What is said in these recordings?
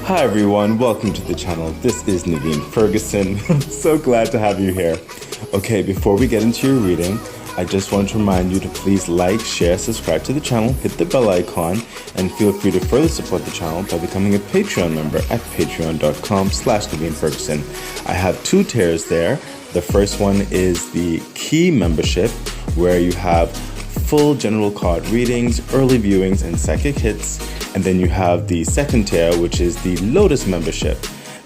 Hi everyone, welcome to the channel. This is Naveen Ferguson. I'm so glad to have you here. Okay, before we get into your reading, I just want to remind you to please like, share, subscribe to the channel, hit the bell icon, and feel free to further support the channel by becoming a Patreon member at patreon.com/Naveen Ferguson. I have two tiers there. The first one is the Key membership, where you have full general card readings, early viewings, and psychic hits. And then you have the second tier, which is the Lotus membership.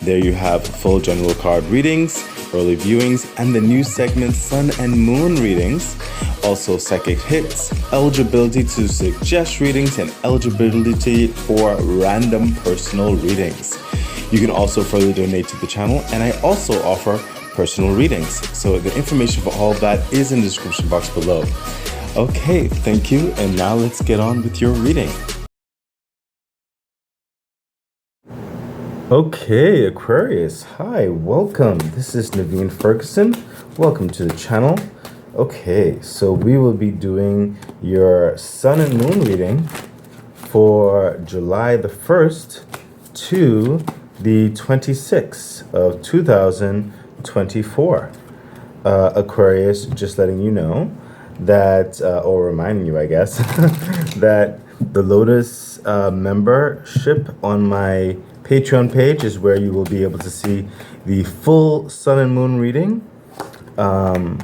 There you have full general card readings, early viewings, and the new segment Sun and Moon readings. Also psychic hits, eligibility to suggest readings, and eligibility for random personal readings. You can also further donate to the channel, and I also offer personal readings. So the information for all of that is in the description box below. Okay, thank you, and now let's get on with your reading. Okay, Aquarius, hi, welcome. This is Naveen Ferguson. Welcome to the channel. Okay, so we will be doing your Sun and Moon reading for July the 1st to the 26th of 2024. Aquarius, just letting you know that, or reminding you, I guess, that the Lotus membership on my Patreon page is where you will be able to see the full Sun and Moon reading.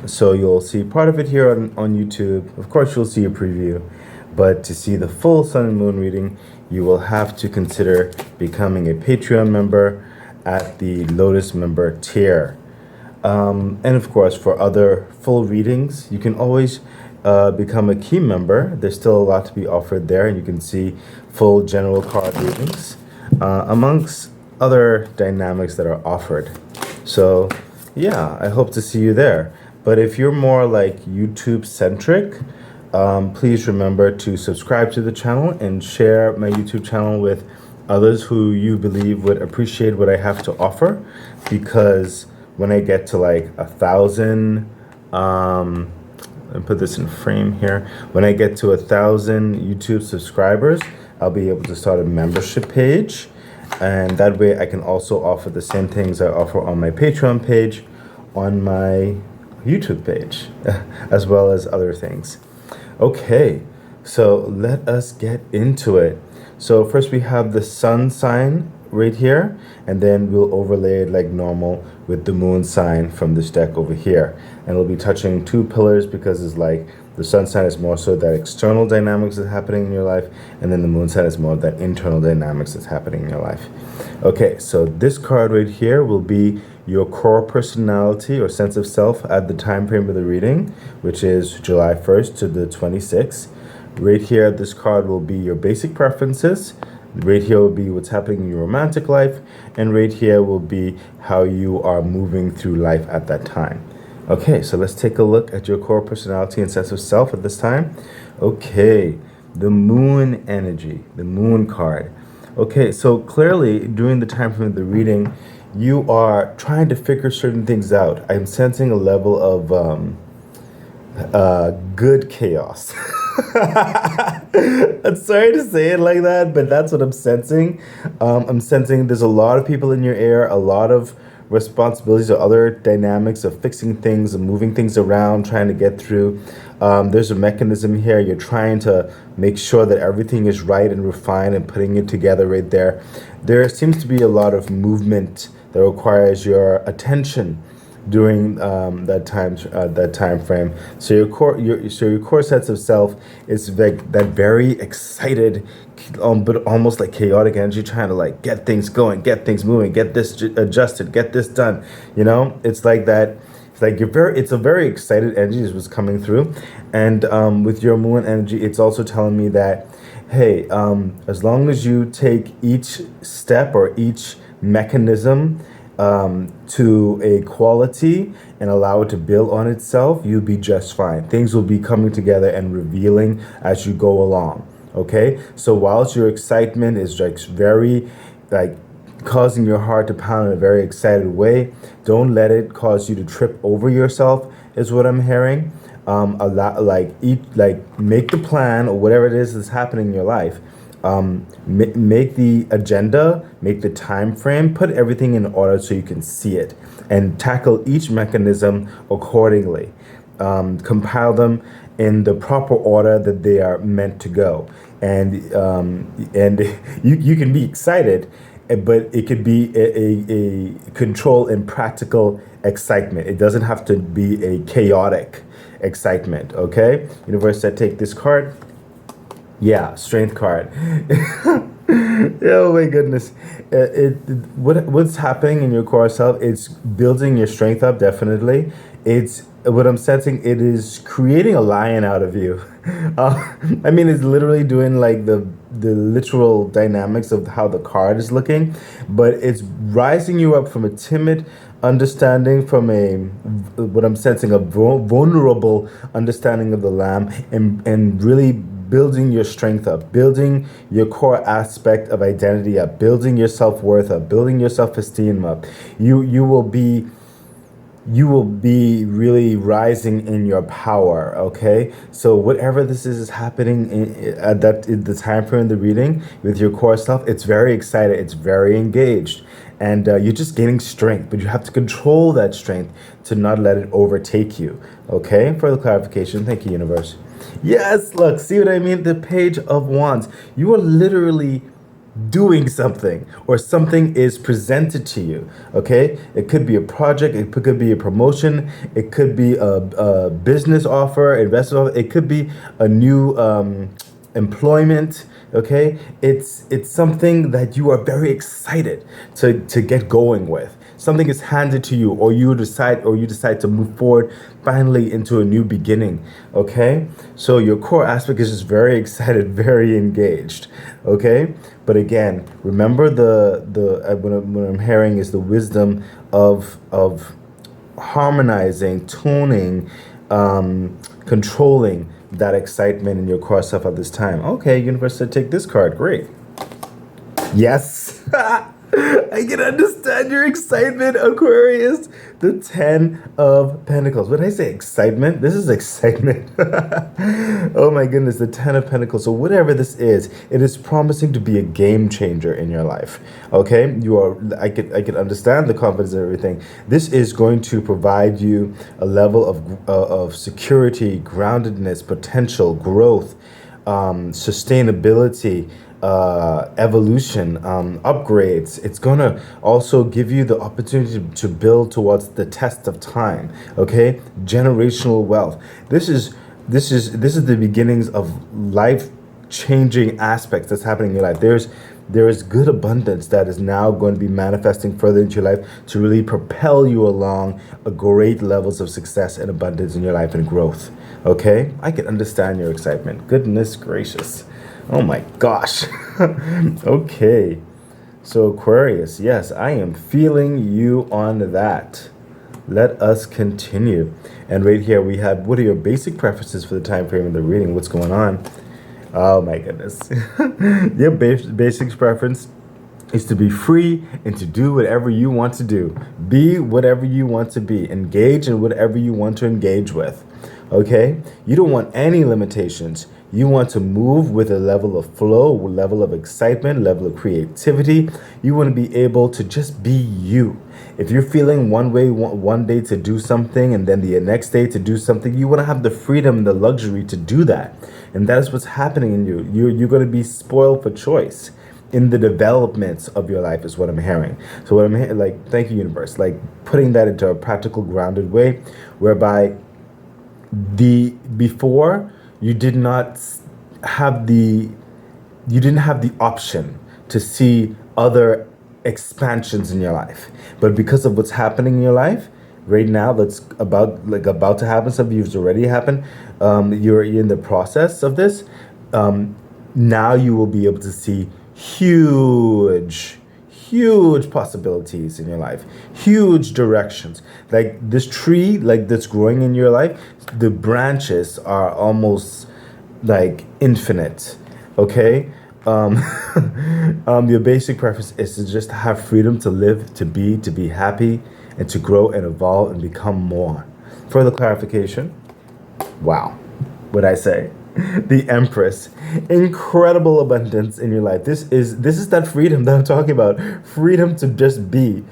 So you'll see part of it here on YouTube. Of course, you'll see a preview, but to see the full Sun and Moon reading, you will have to consider becoming a Patreon member at the Lotus member tier. And of course, for other full readings, you can always become a Key member. There's still a lot to be offered there, and you can see full general card readings, amongst other dynamics that are offered. So yeah, I hope to see you there. But if you're more like YouTube centric, please remember to subscribe to the channel and share my YouTube channel with others who you believe would appreciate what I have to offer, because when I get to like 1,000, and put this in frame here, when I get to 1,000 YouTube subscribers, I'll be able to start a membership page, and that way I can also offer the same things I offer on my Patreon page on my YouTube page, as well as other things. Okay, so let us get into it. So first we have the sun sign right here, and then we'll overlay it like normal with the moon sign from this deck over here. And we'll be touching two pillars because it's like the sun sign is more so that external dynamics that's happening in your life, and then the moon sign is more that internal dynamics that's happening in your life. Okay, so this card right here will be your core personality or sense of self at the time frame of the reading, which is July 1st to the 26th. Right here, this card will be your basic preferences. Right here will be what's happening in your romantic life, and right here will be how you are moving through life at that time. Okay, so let's take a look at your core personality and sense of self at this time. Okay, the moon energy, the moon card. Okay, so clearly during the time frame of the reading, you are trying to figure certain things out. I'm sensing a level of good chaos. I'm sorry to say it like that, but that's what I'm sensing. I'm sensing there's a lot of people in your ear, a lot of responsibilities or other dynamics of fixing things and moving things around, trying to get through. There's a mechanism here. You're trying to make sure that everything is right and refined and putting it together right there. There seems to be a lot of movement that requires your attention during that time frame. So your core sense of self is like that very excited, but almost like chaotic energy, trying to like get things going, get things moving, get this adjusted, get this done. You know, it's like that. It's like it's a very excited energy is what's coming through, and with your moon energy, it's also telling me that, hey, as long as you take each step or each mechanism to a quality and allow it to build on itself, you'll be just fine. Things will be coming together and revealing as you go along. Okay, so whilst your excitement is like very like causing your heart to pound in a very excited way, don't let it cause you to trip over yourself, is what I'm hearing. A lot, like make the plan or whatever it is that's happening in your life. Make the agenda, make the time frame, put everything in order so you can see it, and tackle each mechanism accordingly. Compile them in the proper order that they are meant to go, and you can be excited, but it could be a control and practical excitement. It doesn't have to be a chaotic excitement. Okay, universe said take this card. Yeah, strength card. Oh my goodness. What's happening in your core self? It's building your strength up, definitely. It's what I'm sensing. It is creating a lion out of you. I mean, it's literally doing like the literal dynamics of how the card is looking, but it's rising you up from a timid understanding, from a what I'm sensing, a vulnerable understanding of the lamb, and really building your strength up, building your core aspect of identity up, building your self-worth up, building your self-esteem up. You will be really rising in your power. Okay, so whatever this is happening at the time frame in the reading with your core self, it's very excited, it's very engaged, and you're just gaining strength, but you have to control that strength to not let it overtake you. Okay, further clarification. Thank you, universe. Yes, look, see what I mean? The Page of Wands. You are literally doing something, or something is presented to you. Okay, it could be a project, it could be a promotion, it could be a business offer, investment offer, it could be a new employment. Okay, it's something that you are very excited to get going with. Something is handed to you, or you decide to move forward finally into a new beginning. Okay, so your core aspect is just very excited, very engaged. Okay, but again, remember what I'm hearing is the wisdom of harmonizing, tuning, controlling that excitement in your core self at this time. Okay, universe said take this card. Great. Yes. I can understand your excitement, Aquarius. The 10 of Pentacles. When I say excitement, this is excitement. Oh my goodness, the 10 of Pentacles. So whatever this is, it is promising to be a game changer in your life. Okay, I could understand the confidence and everything. This is going to provide you a level of security, groundedness, potential, growth, sustainability, evolution, upgrades. It's gonna also give you the opportunity to build towards the test of time. Okay, generational wealth. This is the beginnings of life-changing aspects that's happening in your life. There is good abundance that is now going to be manifesting further into your life to really propel you along a great levels of success and abundance in your life and growth. Okay, I can understand your excitement. Goodness gracious. Oh my gosh. Okay. So Aquarius, yes, I am feeling you on that. Let us continue. And right here we have, what are your basic preferences for the time frame of the reading? What's going on? Oh my goodness. Your basic preference is to be free and to do whatever you want to do. Be whatever you want to be. Engage in whatever you want to engage with. Okay? You don't want any limitations. You want to move with a level of flow, a level of excitement, level of creativity. You want to be able to just be you. If you're feeling one way one day to do something and then the next day to do something, you want to have the freedom and the luxury to do that. And that is what's happening in you. You're going to be spoiled for choice in the developments of your life is what I'm hearing. So what I'm hearing, like, thank you, universe, like putting that into a practical, grounded way, whereby before you didn't have the option to see other expansions in your life. But because of what's happening in your life right now, that's about to happen, something that's already happened, you're in the process of this, now you will be able to see huge possibilities in your life, huge directions. Like this tree, like that's growing in your life, the branches are almost like infinite. Okay. Your basic preference is to just have freedom to live, to be happy, and to grow and evolve and become more. Further clarification. Wow. What'd I say? The Empress. Incredible abundance in your life. This is that freedom that I'm talking about. Freedom to just be.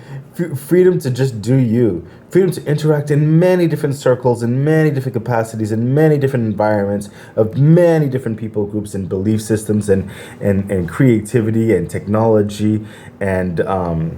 Freedom to just do you. Freedom to interact in many different circles, in many different capacities, in many different environments of many different people groups and belief systems and creativity and technology and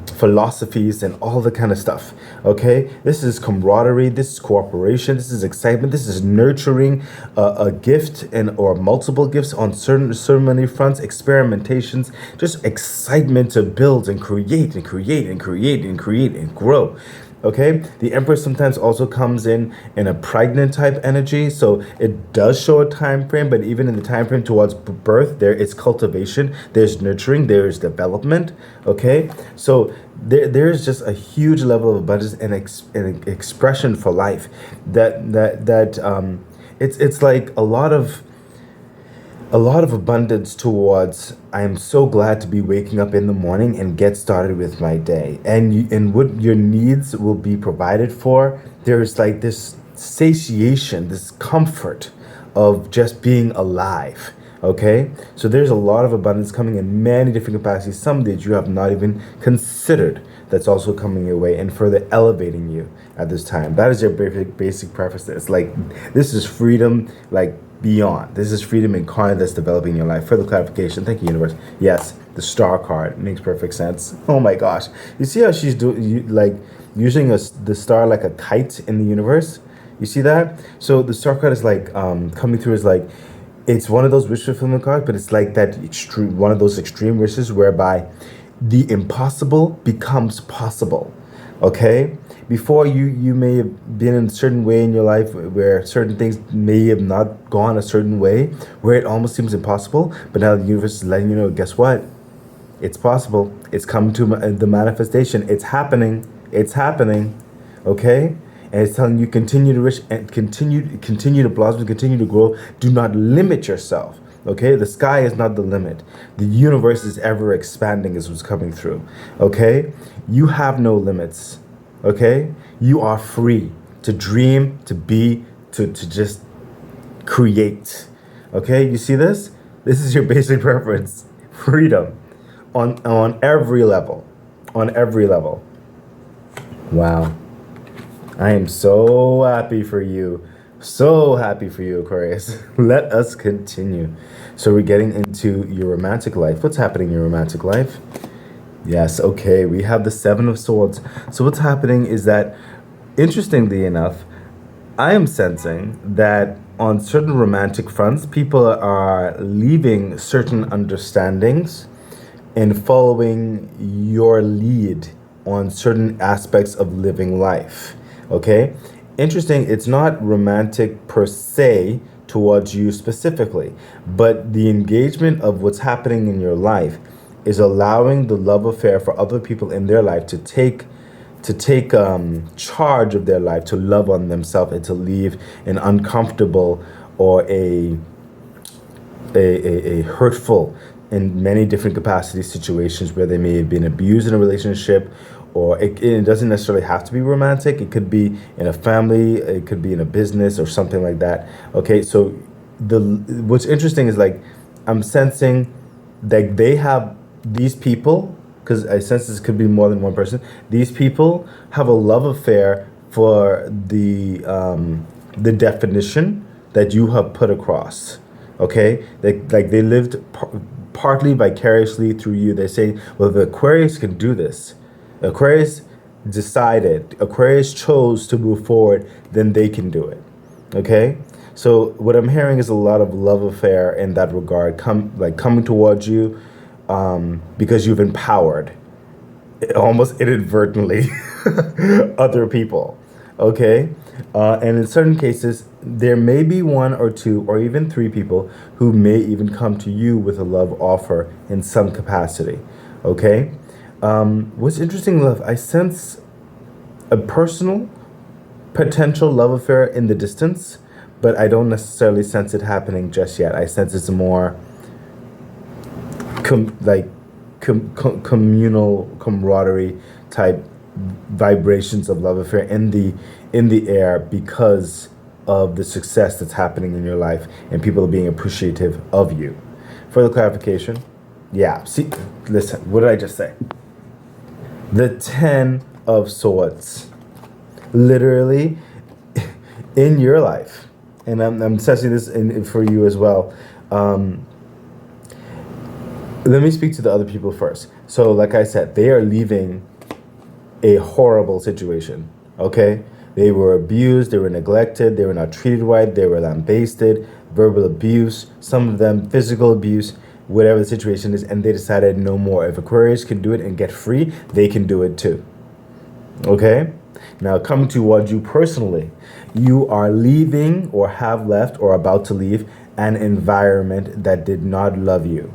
philosophies and all the kind of stuff. Okay? This is camaraderie. This is cooperation. This is excitement. This is nurturing a gift and or multiple gifts on so many fronts, experimentations, just excitement to build and create and create and create and create and grow. Okay, the Empress sometimes also comes in a pregnant type energy, so it does show a time frame, but even in the time frame towards birth, there is cultivation, there's nurturing, there's development. Okay, so there's just a huge level of abundance and expression for life that it's like a lot of abundance towards I am so glad to be waking up in the morning and get started with my day, and what your needs will be provided for. There's like this satiation, this comfort of just being alive. Okay, so there's a lot of abundance coming in many different capacities, some that you have not even considered, that's also coming your way and further elevating you at this time. That is your basic preface. It's like this is freedom, like beyond. This is freedom incarnate that's developing in your life. Further clarification. Thank you, universe. Yes, the star card makes perfect sense. Oh my gosh, you see how she's like using the star like a kite in the universe. You see that? So the star card is like coming through as like it's one of those wish fulfillment cards, but it's like that extreme one of those extreme wishes whereby the impossible becomes possible. Okay, before you may have been in a certain way in your life where certain things may have not gone a certain way, where it almost seems impossible, but now the universe is letting you know, guess what, it's possible, it's coming to the manifestation, it's happening. Okay, and it's telling you continue to wish and continue to blossom, continue to grow. Do not limit yourself. Okay, the sky is not the limit. The universe is ever expanding, is what's coming through. Okay, you have no limits. Okay, you are free to dream, to be, to just create. Okay, you see this? This is your basic preference. Freedom on every level. On every level. Wow. I am so happy for you. So happy for you, Aquarius. Let us continue. So we're getting into your romantic life. What's happening in your romantic life? Yes, okay, we have the Seven of Swords. So what's happening is that, interestingly enough, I am sensing that on certain romantic fronts, people are leaving certain understandings and following your lead on certain aspects of living life. Okay? Interesting, it's not romantic per se towards you specifically, but the engagement of what's happening in your life is allowing the love affair for other people in their life to take charge of their life, to love on themselves, and to leave an uncomfortable or a hurtful in many different capacity situations where they may have been abused in a relationship, or it doesn't necessarily have to be romantic. It could be in a family, it could be in a business or something like that. Okay, so what's interesting is like I'm sensing that they have these people, because I sense this could be more than one person. These people have a love affair for the definition that you have put across. Okay, they lived partly vicariously through you. They say, well, if Aquarius can do this, Aquarius decided, Aquarius chose to move forward, then they can do it. Okay, so what I'm hearing is a lot of love affair in that regard, coming towards you, because you've empowered, almost inadvertently, other people. Okay, and in certain cases, there may be one or two or even three people who may even come to you with a love offer in some capacity. Okay. What's interesting, love, I sense a personal potential love affair in the distance, but I don't necessarily sense it happening just yet. I sense it's more communal camaraderie type vibrations of love affair in the air, because of the success that's happening in your life and people are being appreciative of you. Further clarification. Yeah, see, listen, what did I just say? The 10 of Swords. Literally, in your life, and I'm sensing this for you as well. Let me speak to the other people first. So, like I said, they are leaving a horrible situation, okay? They were abused, they were neglected, they were not treated right, they were lambasted, verbal abuse, some of them physical abuse, whatever the situation is, and they decided no more. If Aquarius can do it and get free, they can do it too, okay? Now, coming towards you personally, you are leaving or have left or about to leave an environment that did not love you,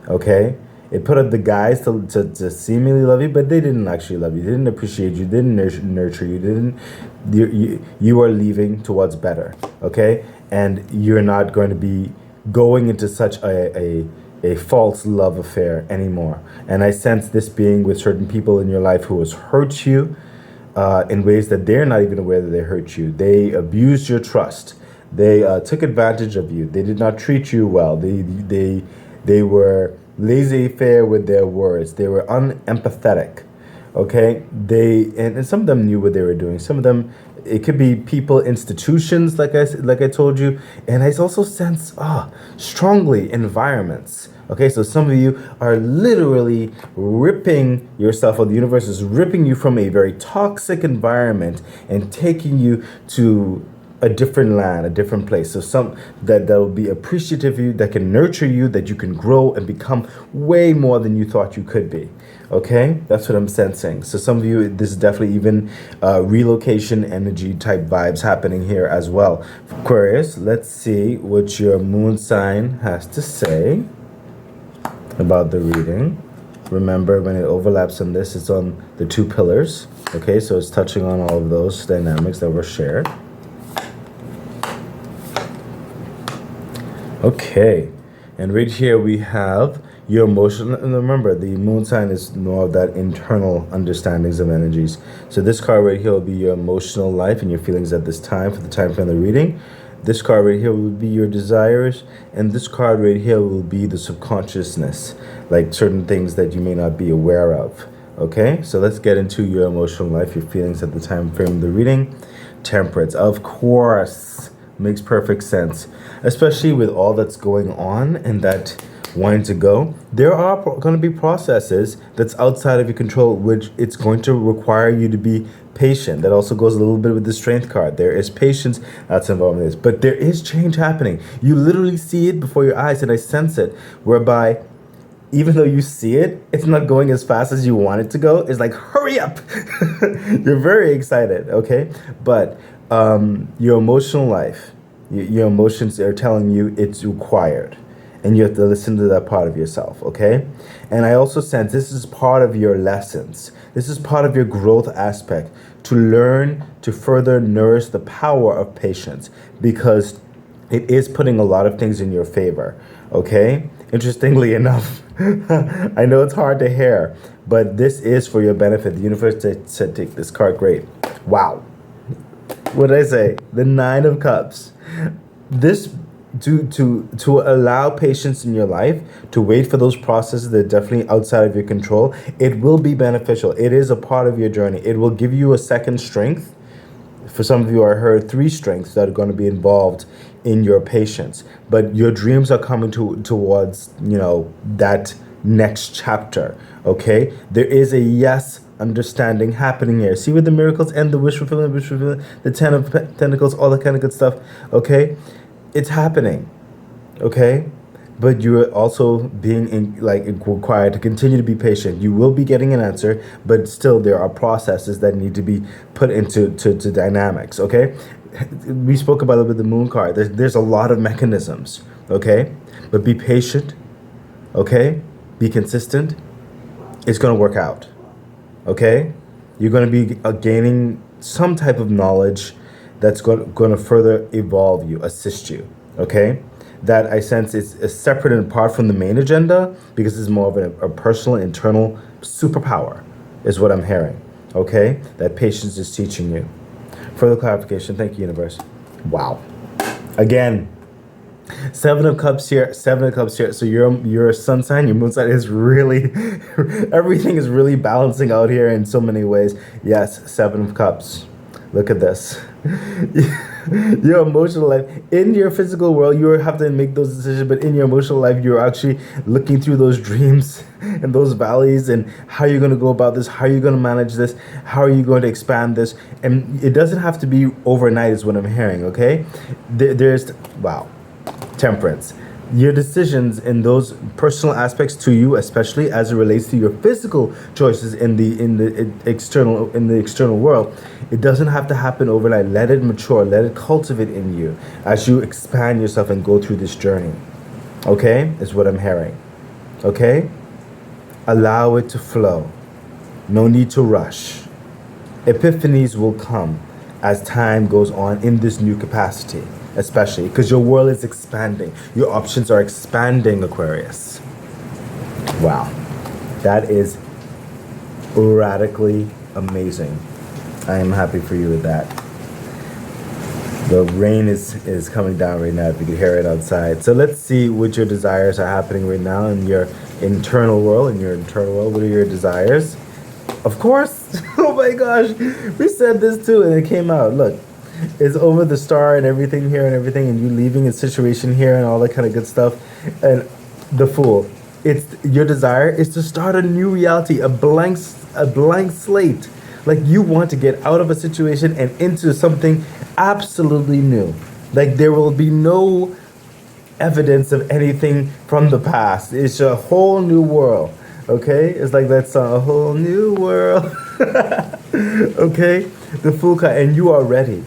okay? It put up the guys to seemingly love you, but they didn't actually love you. They didn't appreciate you. Didn't nurture you. You are leaving towards better, okay? And you're not going to be going into such a false love affair anymore. And I sense this being with certain people in your life who has hurt you in ways that they're not even aware that they hurt you. They abused your trust. They took advantage of you. They did not treat you well. They were laissez-faire with their words. They were unempathetic, okay? And some of them knew what they were doing. Some of them, it could be people, institutions, like I told you. And I also sense, strongly, environments. Okay, so some of you are literally ripping yourself, or the universe is ripping you from a very toxic environment and taking you to a different land, a different place. So some that will be appreciative of you, that can nurture you, that you can grow and become way more than you thought you could be. Okay, that's what I'm sensing. So some of you, this is definitely even relocation energy type vibes happening here as well. Aquarius, let's see what your moon sign has to say about the reading. Remember, when it overlaps on this, it's on the 2 pillars. Okay, so it's touching on all of those dynamics that were shared. Okay, and right here we have your emotional, and remember, the moon sign is more of that internal understandings of energies. So this card right here will be your emotional life and your feelings at this time, for the time frame of the reading. This card right here will be your desires, and this card right here will be the subconsciousness, like certain things that you may not be aware of. Okay, so let's get into your emotional life, your feelings at the time frame of the reading. Temperance, of course, makes perfect sense, especially with all that's going on and that wanting to go. There are going to be processes that's outside of your control, which it's going to require you to be patient. That also goes a little bit with the strength card. There is patience that's involved in this, but there is change happening. You literally see it before your eyes, and I sense it, whereby even though you see it, it's not going as fast as you want it to go. It's like, hurry up. You're very excited, okay? But your emotional life, your emotions are telling you it's required. And you have to listen to that part of yourself, okay? And I also sense this is part of your lessons. This is part of your growth aspect, to learn to further nourish the power of patience, because it is putting a lot of things in your favor, okay? Interestingly enough, I know it's hard to hear, but this is for your benefit. The universe said take this card. Great. Wow. What did I say? The 9 of Cups. This to allow patience in your life, to wait for those processes that are definitely outside of your control, it will be beneficial. It is a part of your journey. It will give you a second strength. For some of you, I heard 3 strengths that are going to be involved in your patience. But your dreams are coming towards, that next chapter, okay? There is a yes understanding happening here. See with the miracles and the wish fulfillment, the 10 of Pentacles, all that kind of good stuff, okay? It's happening, okay? But you're also being required to continue to be patient. You will be getting an answer, but still there are processes that need to be put into dynamics, okay? We spoke about it with the moon card. There's a lot of mechanisms, okay? But be patient, okay? Be consistent. It's going to work out, okay? You're going to be gaining some type of knowledge that's going to further evolve you, assist you, okay? That I sense is separate and apart from the main agenda, because it's more of a personal, internal superpower, is what I'm hearing, okay? That patience is teaching you. Further clarification. Thank you, universe. Wow. Again, Seven of Cups here, Seven of Cups here. So your sun sign, your moon sign is really, everything is really balancing out here in so many ways. Yes, Seven of Cups. Look at this. Your emotional life, in your physical world, you have to make those decisions, but in your emotional life, you're actually looking through those dreams and those valleys and how you're going to go about this, how you're going to manage this, how are you going to expand this. And it doesn't have to be overnight is what I'm hearing, okay? There's, wow, Temperance. Your decisions in those personal aspects to you, especially as it relates to your physical choices in the external world, it doesn't have to happen overnight. Let it mature, let it cultivate in you as you expand yourself and go through this journey. Okay, is what I'm hearing. Okay, allow it to flow. No need to rush. Epiphanies will come as time goes on in this new capacity. Especially because your world is expanding. Your options are expanding, Aquarius. Wow. That is radically amazing. I am happy for you with that. The rain is coming down right now, if you can hear it outside. So let's see what your desires are happening right now in your internal world. What are your desires? Of course. Oh my gosh. We said this too and it came out. Look. It's over the star and everything here and everything, and you leaving a situation here and all that kind of good stuff. And the Fool, it's your desire is to start a new reality, a blank slate. Like you want to get out of a situation and into something absolutely new. Like there will be no evidence of anything from the past. It's a whole new world. Okay, it's like that song, a whole new world. Okay, the Fool card, and you are ready.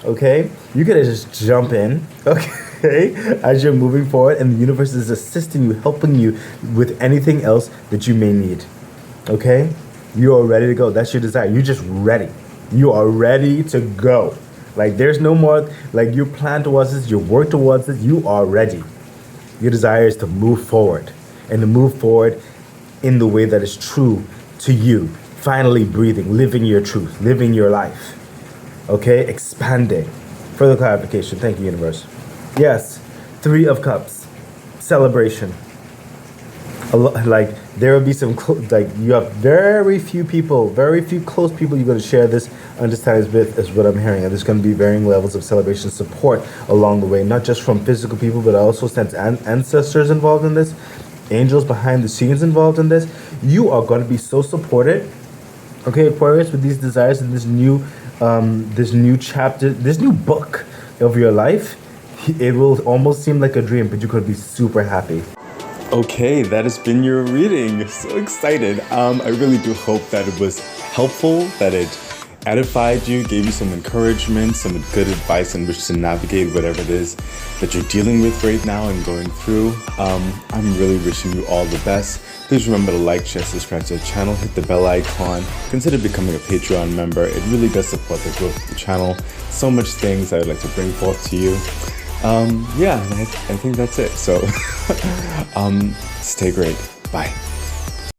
Okay, you gotta just jump in. Okay, as you're moving forward, and the universe is assisting you, helping you with anything else that you may need. Okay, you are ready to go. That's your desire. You're just ready. You are ready to go. Like there's no more. Like you plan towards this, you work towards this. You are ready. Your desire is to move forward, and to move forward in the way that is true to you. Finally breathing, living your truth, living your life. Okay, expanding. Further clarification. Thank you, universe. Yes, Three of Cups. Celebration. Like there will be some like you have very few people, very few close people you're going to share this understanding with, is what I'm hearing. And there's going to be varying levels of celebration support along the way, not just from physical people, but I also sense ancestors involved in this, angels behind the scenes involved in this. You are going to be so supported. Okay, Aquarius, with these desires and this new chapter, this new book of your life, it will almost seem like a dream, but you're going to be super happy. Okay, that has been your reading. So excited. I really do hope that it was helpful, that it edified you, gave you some encouragement, some good advice in which to navigate whatever it is that you're dealing with right now and going through. I'm really wishing you all the best. Please remember to like, share, subscribe to the channel, hit the bell icon, consider becoming a Patreon member. It really does support the growth of the channel. So much things I would like to bring forth to you. Yeah, I think that's it. So stay great. Bye.